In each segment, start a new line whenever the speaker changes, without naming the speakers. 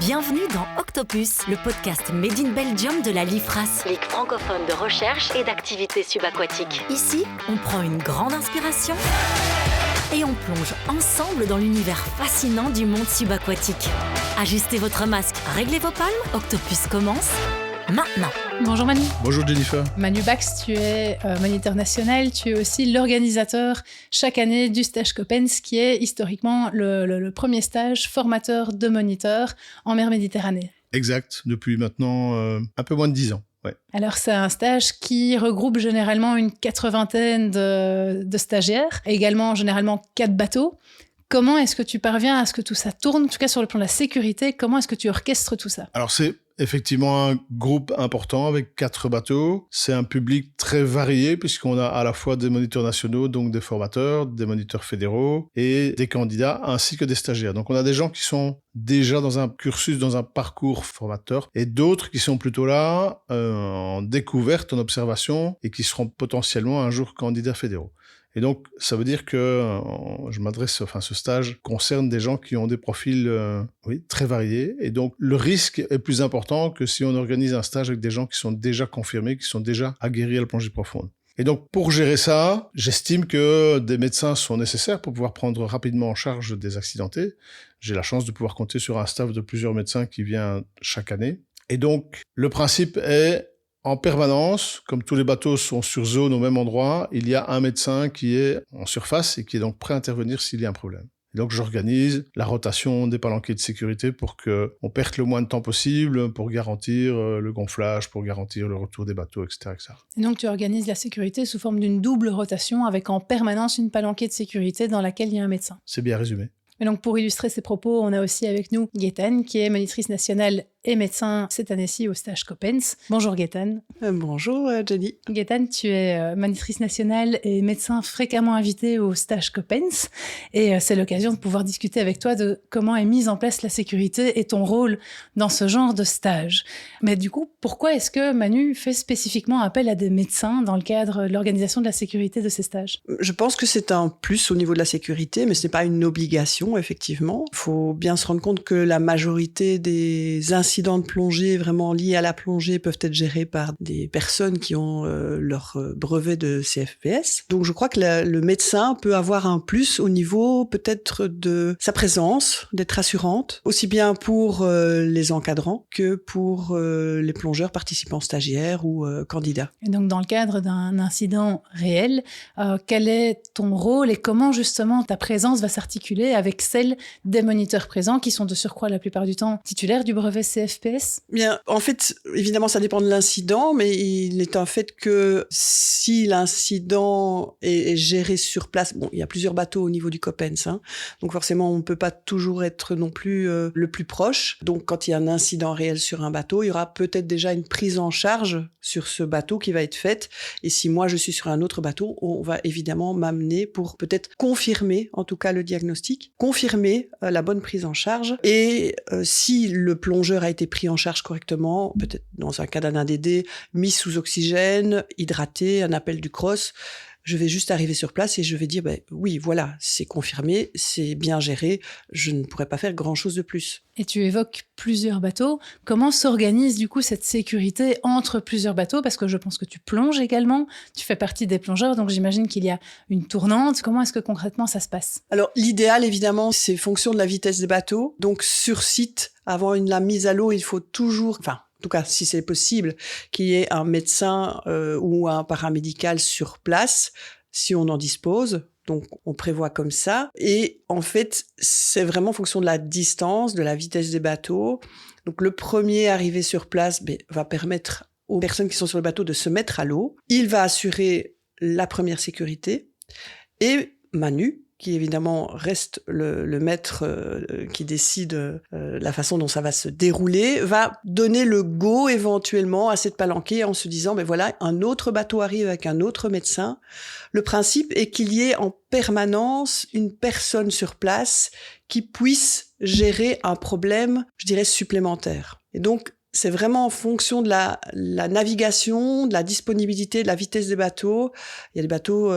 Bienvenue dans Octopus, le podcast Made in Belgium de la LIFRAS, Ligue francophone de recherche et d'activités subaquatiques. Ici, on prend une grande inspiration et on plonge ensemble dans l'univers fascinant du monde subaquatique. Ajustez votre masque, réglez vos palmes, Octopus commence maintenant.
Bonjour Manu.
Bonjour Jennifer.
Manu Bax, tu es moniteur national, tu es aussi l'organisateur chaque année du stage Coppens, qui est historiquement le premier stage formateur de moniteurs en mer Méditerranée.
Exact, depuis maintenant un peu moins de 10 ans. Ouais.
Alors, c'est un stage qui regroupe généralement une 80aine de stagiaires, et également généralement 4 bateaux. Comment est-ce que tu parviens à ce que tout ça tourne, en tout cas sur le plan de la sécurité, comment est-ce que tu orchestres tout ça ?
Alors, c'est effectivement un groupe important avec 4 bateaux. C'est un public très varié puisqu'on a à la fois des moniteurs nationaux, donc des formateurs, des moniteurs fédéraux et des candidats ainsi que des stagiaires. Donc, on a des gens qui sont déjà dans un cursus, dans un parcours formateur et d'autres qui sont plutôt là en découverte, en observation et qui seront potentiellement un jour candidats fédéraux. Et donc, ça veut dire que ce stage concerne des gens qui ont des profils très variés. Et donc, le risque est plus important que si on organise un stage avec des gens qui sont déjà confirmés, qui sont déjà aguerris à la plongée profonde. Et donc, pour gérer ça, j'estime que des médecins sont nécessaires pour pouvoir prendre rapidement en charge des accidentés. J'ai la chance de pouvoir compter sur un staff de plusieurs médecins qui vient chaque année. Et donc, le principe est... En permanence, comme tous les bateaux sont sur zone au même endroit, il y a un médecin qui est en surface et qui est donc prêt à intervenir s'il y a un problème. Et donc j'organise la rotation des palanquets de sécurité pour qu'on perde le moins de temps possible, pour garantir le gonflage, pour garantir le retour des bateaux, etc.
Et donc tu organises la sécurité sous forme d'une double rotation avec en permanence une palanquée de sécurité dans laquelle il y a un médecin.
C'est bien résumé.
Et donc, pour illustrer ces propos, on a aussi avec nous Gaëtane, qui est monitrice nationale et médecin cette année-ci au stage Coppens. Bonjour Gaëtane.
Bonjour Jenny.
Gaëtane, tu es monitrice nationale et médecin fréquemment invité au stage Coppens. Et c'est l'occasion de pouvoir discuter avec toi de comment est mise en place la sécurité et ton rôle dans ce genre de stage. Mais du coup, pourquoi est-ce que Manu fait spécifiquement appel à des médecins dans le cadre de l'organisation de la sécurité de ces stages ?
Je pense que c'est un plus au niveau de la sécurité, mais ce n'est pas une obligation, effectivement. Il faut bien se rendre compte que la majorité des incidents de plongée vraiment liés à la plongée peuvent être gérés par des personnes qui ont leur brevet de CFPS. Donc je crois que le médecin peut avoir un plus au niveau peut-être de sa présence, d'être rassurante, aussi bien pour les encadrants que pour les plongeurs participants stagiaires ou candidats.
Et donc dans le cadre d'un incident réel, quel est ton rôle et comment justement ta présence va s'articuler avec celle des moniteurs présents qui sont de surcroît la plupart du temps titulaires du brevet CFPS ?
Bien, en fait, évidemment, ça dépend de l'incident, mais il est un fait que si l'incident est géré sur place, bon, il y a plusieurs bateaux au niveau du Coppens, donc forcément, on ne peut pas toujours être non plus le plus proche. Donc, quand il y a un incident réel sur un bateau, il y aura peut-être déjà une prise en charge sur ce bateau qui va être faite. Et si moi, je suis sur un autre bateau, on va évidemment m'amener pour peut-être confirmer, en tout cas, le diagnostic, confirmer la bonne prise en charge. Et si le plongeur a été pris en charge correctement, peut-être dans un cas d'un ADD, mis sous oxygène, hydraté, un appel du CROSS, je vais juste arriver sur place et je vais dire oui, voilà, c'est confirmé, c'est bien géré, je ne pourrais pas faire grand-chose de plus.
Et tu évoques plusieurs bateaux. Comment s'organise du coup cette sécurité entre plusieurs bateaux ? Parce que je pense que tu plonges également, tu fais partie des plongeurs, donc j'imagine qu'il y a une tournante. Comment est-ce que concrètement ça se passe ?
Alors l'idéal évidemment, c'est fonction de la vitesse des bateaux. Donc sur site, avant la mise à l'eau, il faut toujours... En tout cas, si c'est possible, qu'il y ait un médecin ou un paramédical sur place, si on en dispose. Donc, on prévoit comme ça. Et en fait, c'est vraiment en fonction de la distance, de la vitesse des bateaux. Donc, le premier arrivé sur place va permettre aux personnes qui sont sur le bateau de se mettre à l'eau. Il va assurer la première sécurité. Et Manu, qui évidemment reste le maître qui décide la façon dont ça va se dérouler, va donner le go éventuellement à cette palanquée en se disant voilà, un autre bateau arrive avec un autre médecin. Le principe est qu'il y ait en permanence une personne sur place qui puisse gérer un problème, je dirais, supplémentaire. Et donc, c'est vraiment en fonction de la navigation, de la disponibilité, de la vitesse des bateaux. Il y a des bateaux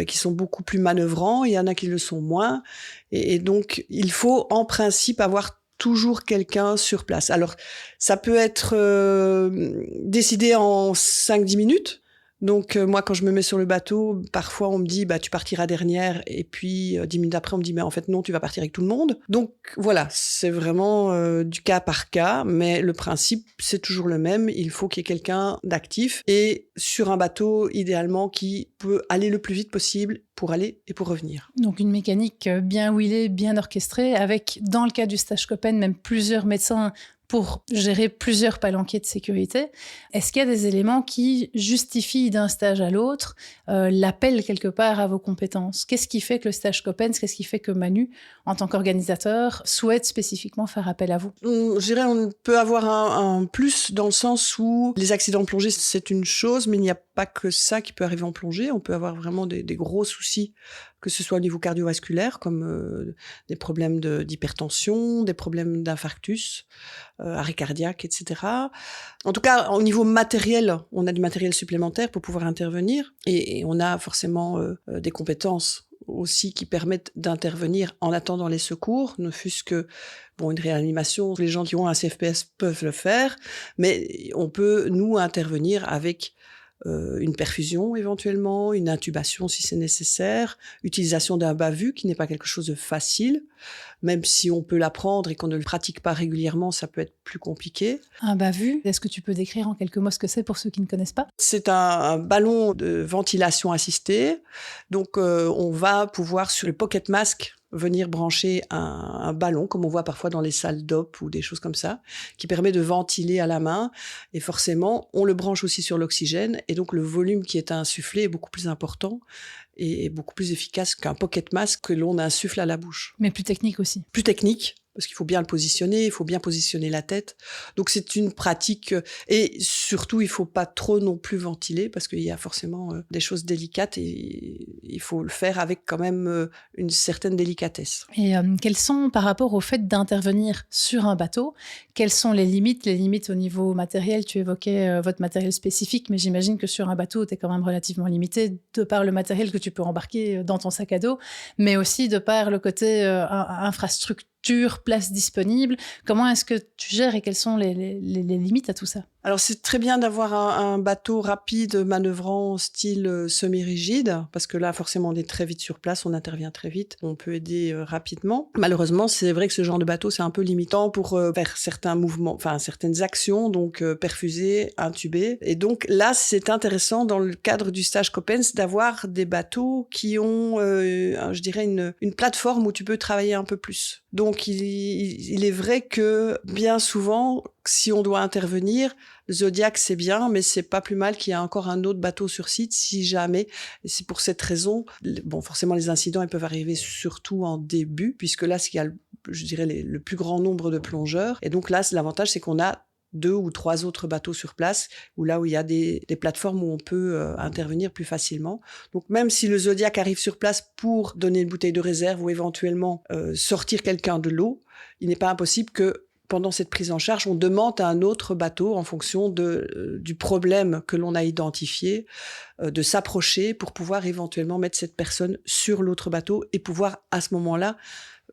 qui sont beaucoup plus manœuvrants, il y en a qui le sont moins. Et donc, il faut en principe avoir toujours quelqu'un sur place. Alors, ça peut être décidé en 5-10 minutes. Donc, moi, quand je me mets sur le bateau, parfois, on me dit, tu partiras dernière. Et puis, 10 minutes après, on me dit, mais en fait, non, tu vas partir avec tout le monde. Donc, voilà, c'est vraiment du cas par cas. Mais le principe, c'est toujours le même. Il faut qu'il y ait quelqu'un d'actif. Et sur un bateau, idéalement, qui peut aller le plus vite possible pour aller et pour revenir.
Donc, une mécanique bien huilée, bien orchestrée, avec, dans le cas du stage Copen, même plusieurs médecins pour gérer plusieurs palanquets de sécurité. Est-ce qu'il y a des éléments qui justifient d'un stage à l'autre l'appel quelque part à vos compétences ? Qu'est-ce qui fait que le stage Coppens, qu'est-ce qui fait que Manu, en tant qu'organisateur, souhaite spécifiquement faire appel à vous ?
Je dirais on peut avoir un plus dans le sens où les accidents de plongée, c'est une chose, mais il n'y a pas que ça qui peut arriver en plongée. On peut avoir vraiment des gros soucis, que ce soit au niveau cardiovasculaire, comme des problèmes d'hypertension, des problèmes d'infarctus, arrêt cardiaque, etc. En tout cas, au niveau matériel, on a du matériel supplémentaire pour pouvoir intervenir et on a forcément des compétences aussi qui permettent d'intervenir en attendant les secours, ne fût-ce que une réanimation. Les gens qui ont un CFPS peuvent le faire, mais on peut, nous, intervenir avec une perfusion éventuellement, une intubation si c'est nécessaire, utilisation d'un bas-vu qui n'est pas quelque chose de facile, même si on peut l'apprendre et qu'on ne le pratique pas régulièrement, ça peut être plus compliqué.
Un bas-vu, est-ce que tu peux décrire en quelques mots ce que c'est pour ceux qui ne connaissent pas ?
C'est un ballon de ventilation assistée, donc on va pouvoir sur le pocket mask venir brancher un ballon, comme on voit parfois dans les salles d'op ou des choses comme ça, qui permet de ventiler à la main. Et forcément, on le branche aussi sur l'oxygène. Et donc, le volume qui est insufflé est beaucoup plus important et beaucoup plus efficace qu'un pocket mask que l'on insuffle à la bouche.
Mais plus technique aussi.
Plus technique, parce qu'il faut bien le positionner, il faut bien positionner la tête. Donc, c'est une pratique. Et surtout, il faut pas trop non plus ventiler, parce qu'il y a forcément des choses délicates et il faut le faire avec quand même une certaine délicatesse.
Et quelles sont, par rapport au fait d'intervenir sur un bateau, quelles sont les limites au niveau matériel ? Tu évoquais votre matériel spécifique, mais j'imagine que sur un bateau, tu es quand même relativement limité de par le matériel que tu peux embarquer dans ton sac à dos, mais aussi de par le côté infrastructure, place disponible. Comment est-ce que tu gères et quelles sont les limites à tout ça ?
Alors, c'est très bien d'avoir un bateau rapide, manœuvrant, style semi-rigide, parce que là, forcément, on est très vite sur place, on intervient très vite, on peut aider rapidement. Malheureusement, c'est vrai que ce genre de bateau, c'est un peu limitant pour faire certains mouvements, enfin, certaines actions, donc perfuser, intuber. Et donc, là, c'est intéressant, dans le cadre du stage Coppens, d'avoir des bateaux qui ont, je dirais, une plateforme où tu peux travailler un peu plus. Donc, il est vrai que, bien souvent, si on doit intervenir, le Zodiac, c'est bien, mais c'est pas plus mal qu'il y ait encore un autre bateau sur site, si jamais. Et c'est pour cette raison, forcément, les incidents, ils peuvent arriver surtout en début, puisque là, il y a, je dirais, le plus grand nombre de plongeurs. Et donc là, l'avantage, c'est qu'on a 2 ou 3 autres bateaux sur place, où il y a des plateformes où on peut intervenir plus facilement. Donc même si le Zodiac arrive sur place pour donner une bouteille de réserve ou éventuellement sortir quelqu'un de l'eau, il n'est pas impossible que pendant cette prise en charge, on demande à un autre bateau, en fonction du problème que l'on a identifié, de s'approcher pour pouvoir éventuellement mettre cette personne sur l'autre bateau et pouvoir, à ce moment-là,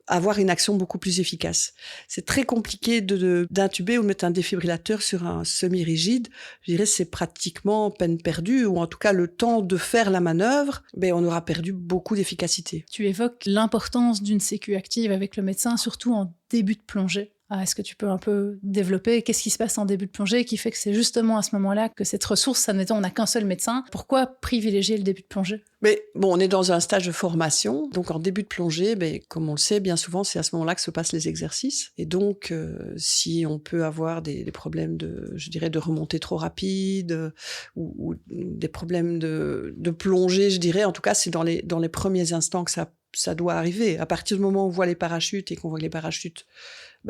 avoir une action beaucoup plus efficace. C'est très compliqué d'intuber ou de mettre un défibrillateur sur un semi-rigide. Je dirais c'est pratiquement peine perdue, ou en tout cas le temps de faire la manœuvre, on aura perdu beaucoup d'efficacité.
Tu évoques l'importance d'une sécu active avec le médecin, surtout en début de plongée. Est-ce que tu peux un peu développer qu'est-ce qui se passe en début de plongée qui fait que c'est justement à ce moment-là que cette ressource, admettons, on n'a qu'un seul médecin, pourquoi privilégier le début de plongée ?
Mais on est dans un stage de formation, donc en début de plongée, comme on le sait, bien souvent, c'est à ce moment-là que se passent les exercices. Et donc, si on peut avoir des problèmes de remontée trop rapide ou des problèmes de plongée, je dirais, en tout cas, c'est dans les premiers instants que ça doit arriver. À partir du moment où on voit les parachutes et qu'on voit que les parachutes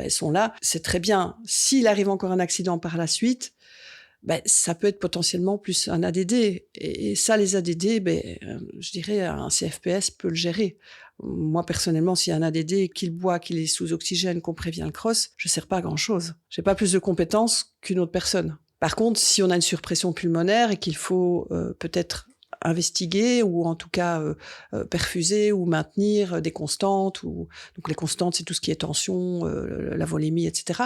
sont là, c'est très bien. S'il arrive encore un accident par la suite, ça peut être potentiellement plus un ADD. Et ça, les ADD, je dirais, un CFPS peut le gérer. Moi, personnellement, s'il y a un ADD, qu'il boit, qu'il est sous oxygène, qu'on prévient le cross, je ne sers pas à grand-chose. J'ai pas plus de compétences qu'une autre personne. Par contre, si on a une surpression pulmonaire et qu'il faut peut-être investiguer ou en tout cas perfuser ou maintenir des constantes. Donc les constantes, c'est tout ce qui est tension, la volémie, etc.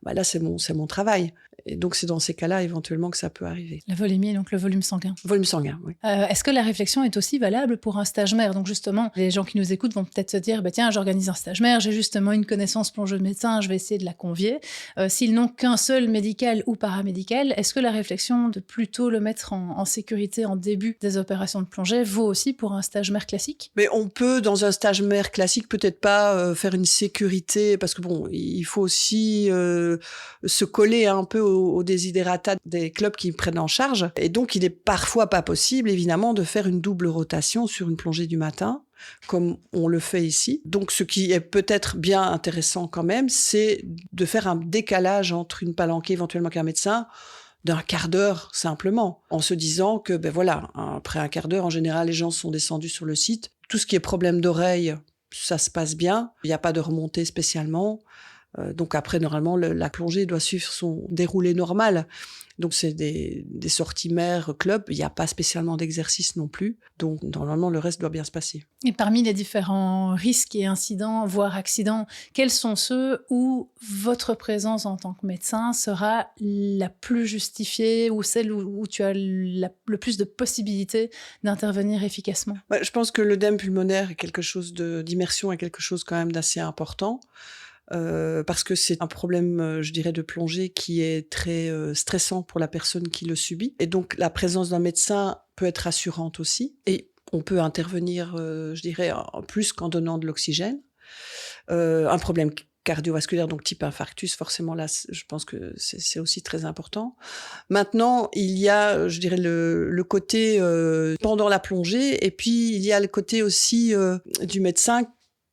Là, c'est mon travail. Et donc, c'est dans ces cas-là, éventuellement, que ça peut arriver.
La volémie, donc le volume sanguin.
Volume sanguin, oui.
Est-ce que la réflexion est aussi valable pour un stage mère? Donc justement, les gens qui nous écoutent vont peut-être se dire, tiens, j'organise un stage mère, j'ai justement une connaissance plongeuse médecin, je vais essayer de la convier. S'ils n'ont qu'un seul médical ou paramédical, est-ce que la réflexion de plutôt le mettre en sécurité en début des opérations de plongée vaut aussi pour un stage mère classique?
Mais on peut, dans un stage mère classique, peut-être pas faire une sécurité, parce que il faut aussi se coller un peu aux desiderata des clubs qui prennent en charge. Et donc, il est parfois pas possible, évidemment, de faire une double rotation sur une plongée du matin, comme on le fait ici. Donc, ce qui est peut-être bien intéressant quand même, c'est de faire un décalage entre une palanquée, éventuellement qu'un médecin, d'un quart d'heure simplement, en se disant que, après un quart d'heure, en général, les gens sont descendus sur le site. Tout ce qui est problème d'oreille, ça se passe bien. Il n'y a pas de remontée spécialement. Donc après, normalement, la plongée doit suivre son déroulé normal. Donc c'est des sorties mères, club. Il n'y a pas spécialement d'exercice non plus. Donc normalement, le reste doit bien se passer.
Et parmi les différents risques et incidents, voire accidents, quels sont ceux où votre présence en tant que médecin sera la plus justifiée ou celle où tu as le plus de possibilités d'intervenir efficacement?
Je pense que l'œdème pulmonaire est quelque chose d'immersion est quelque chose quand même d'assez important. Parce que c'est un problème, je dirais, de plongée qui est très stressant pour la personne qui le subit. Et donc, la présence d'un médecin peut être rassurante aussi. Et on peut intervenir, je dirais, en plus qu'en donnant de l'oxygène. Un problème cardiovasculaire, donc type infarctus, forcément, là, je pense que c'est aussi très important. Maintenant, il y a, je dirais, le côté pendant la plongée, et puis il y a le côté aussi du médecin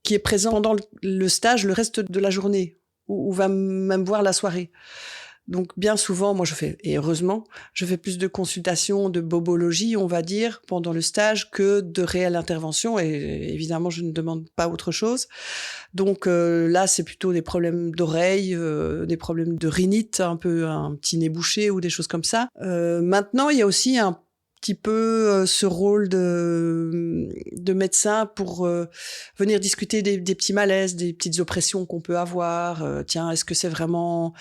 qui est présent pendant le stage le reste de la journée, ou va même voir la soirée. Donc bien souvent, moi et heureusement, je fais plus de consultations de bobologie, on va dire, pendant le stage que de réelle intervention, et évidemment, je ne demande pas autre chose. Donc là, c'est plutôt des problèmes d'oreille, des problèmes de rhinite, un petit nez bouché ou des choses comme ça. Maintenant, il y a aussi un petit peu ce rôle de médecin pour venir discuter des petits malaises, des petites oppressions qu'on peut avoir. Tiens, est-ce que c'est vraiment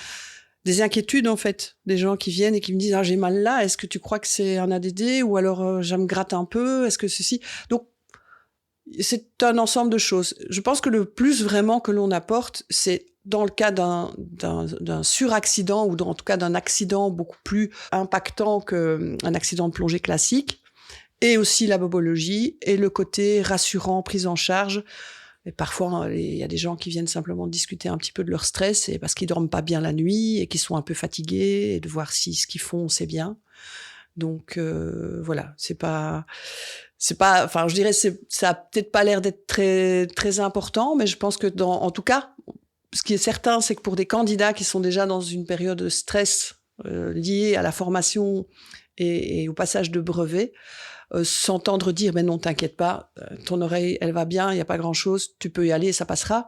des inquiétudes, en fait, des gens qui viennent et qui me disent « Ah, j'ai mal là, est-ce que tu crois que c'est un ADD ?» ou alors « Je me gratte un peu, est-ce que ceci ?» Donc, c'est un ensemble de choses. Je pense que le plus vraiment que l'on apporte, c'est dans le cas d'un suraccident ou en tout cas d'un accident beaucoup plus impactant qu'un accident de plongée classique, et aussi la bobologie et le côté rassurant, prise en charge. Et parfois, il y a des gens qui viennent simplement discuter un petit peu de leur stress et parce qu'ils dorment pas bien la nuit et qu'ils sont un peu fatigués, et de voir si ce qu'ils font, c'est bien. Donc voilà, c'est pas, enfin, je dirais, ça a peut-être pas l'air d'être très très important, mais je pense que en tout cas, ce qui est certain, c'est que pour des candidats qui sont déjà dans une période de stress liée à la formation et au passage de brevet, s'entendre dire « mais non, t'inquiète pas, ton oreille, elle va bien, il n'y a pas grand-chose, tu peux y aller, ça passera »,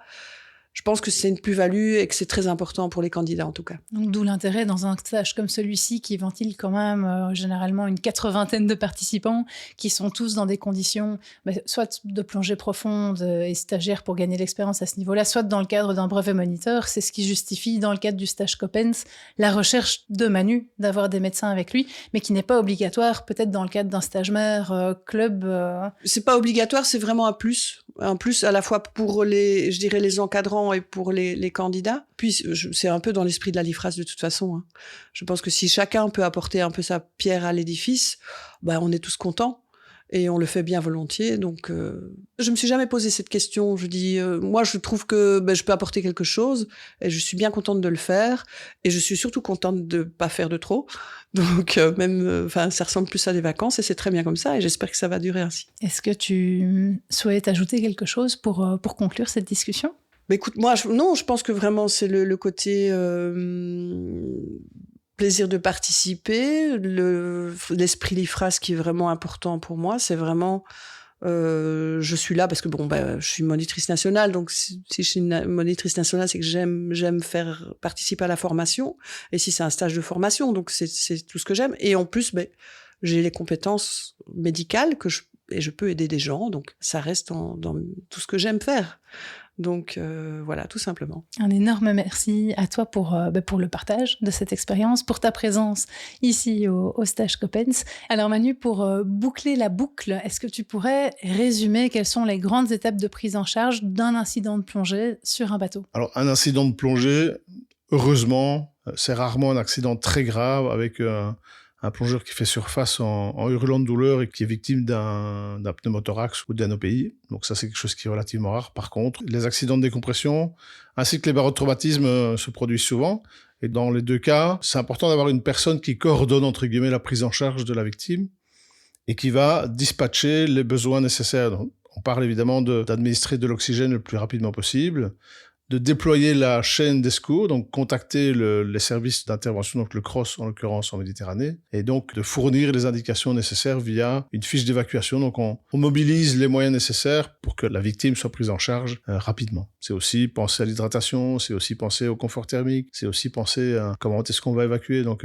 je pense que c'est une plus-value et que c'est très important pour les candidats en tout cas.
Donc d'où l'intérêt dans un stage comme celui-ci qui ventile quand même généralement une 80aine de participants qui sont tous dans des conditions soit de plongée profonde et stagiaires pour gagner l'expérience à ce niveau-là, soit dans le cadre d'un brevet moniteur. C'est ce qui justifie dans le cadre du stage Coppens la recherche de Manu d'avoir des médecins avec lui, mais qui n'est pas obligatoire peut-être dans le cadre d'un stage mère club.
C'est pas obligatoire, c'est vraiment un plus à la fois pour les encadrants et pour les candidats. Puis c'est un peu dans l'esprit de la LIFRAS de toute façon. Hein. Je pense que si chacun peut apporter un peu sa pierre à l'édifice, on est tous contents et on le fait bien volontiers. Donc je me suis jamais posé cette question. Je dis moi je trouve que je peux apporter quelque chose et je suis bien contente de le faire et je suis surtout contente de pas faire de trop. Donc ça ressemble plus à des vacances et c'est très bien comme ça et j'espère que ça va durer ainsi.
Est-ce que tu souhaites ajouter quelque chose pour conclure cette discussion ?
Écoute, moi, je pense que vraiment c'est le côté plaisir de participer, l'esprit LIFRAS qui est vraiment important pour moi. C'est vraiment, je suis là parce que je suis monitrice nationale, donc si je suis une monitrice nationale, c'est que j'aime faire participer à la formation. Et si c'est un stage de formation, donc c'est tout ce que j'aime. Et en plus, j'ai les compétences médicales et je peux aider des gens, donc ça reste dans tout ce que j'aime faire. Donc voilà, tout simplement.
Un énorme merci à toi pour le partage de cette expérience, pour ta présence ici au stage Coppens. Alors Manu, pour boucler la boucle, est-ce que tu pourrais résumer quelles sont les grandes étapes de prise en charge d'un incident de plongée sur un bateau ?
Alors un incident de plongée, heureusement, c'est rarement un accident très grave avec un plongeur qui fait surface en hurlant de douleur et qui est victime d'un pneumothorax ou d'un OPI. Donc ça, c'est quelque chose qui est relativement rare. Par contre, les accidents de décompression ainsi que les barotraumatismes se produisent souvent. Et dans les deux cas, c'est important d'avoir une personne qui coordonne, entre guillemets, la prise en charge de la victime et qui va dispatcher les besoins nécessaires. Donc, on parle évidemment d'administrer de l'oxygène le plus rapidement possible, de déployer la chaîne des secours, donc contacter les services d'intervention, donc le CROSS en l'occurrence en Méditerranée, et donc de fournir les indications nécessaires via une fiche d'évacuation. Donc on mobilise les moyens nécessaires pour que la victime soit prise en charge rapidement. C'est aussi penser à l'hydratation, c'est aussi penser au confort thermique, c'est aussi penser à comment est-ce qu'on va évacuer. Donc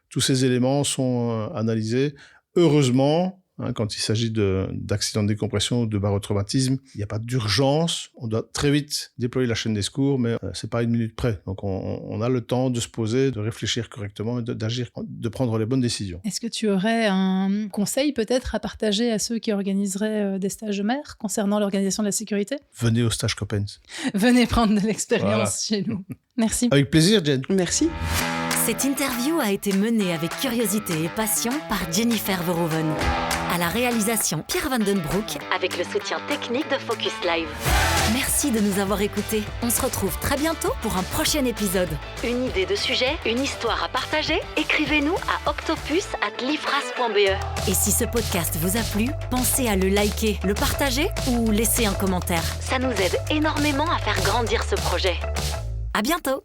tous ces éléments sont analysés. Heureusement, quand il s'agit d'accidents de décompression ou de barotraumatisme, il n'y a pas d'urgence. On doit très vite déployer la chaîne des secours, mais c'est pas une minute près. Donc on a le temps de se poser, de réfléchir correctement et d'agir, de prendre les bonnes décisions.
Est-ce que tu aurais un conseil peut-être à partager à ceux qui organiseraient des stages de mer concernant l'organisation de la sécurité ?
Venez au stage Coppens.
Venez prendre de l'expérience chez nous. Merci.
Avec plaisir, Jen.
Merci.
Cette interview a été menée avec curiosité et passion par Jennifer Verhoeven. À la réalisation, Pierre Vandenbroek, avec le soutien technique de Focus Live. Merci de nous avoir écoutés. On se retrouve très bientôt pour un prochain épisode. Une idée de sujet, une histoire à partager ? Écrivez-nous à octopus@lifras.be. Et si ce podcast vous a plu, pensez à le liker, le partager ou laisser un commentaire. Ça nous aide énormément à faire grandir ce projet. À bientôt!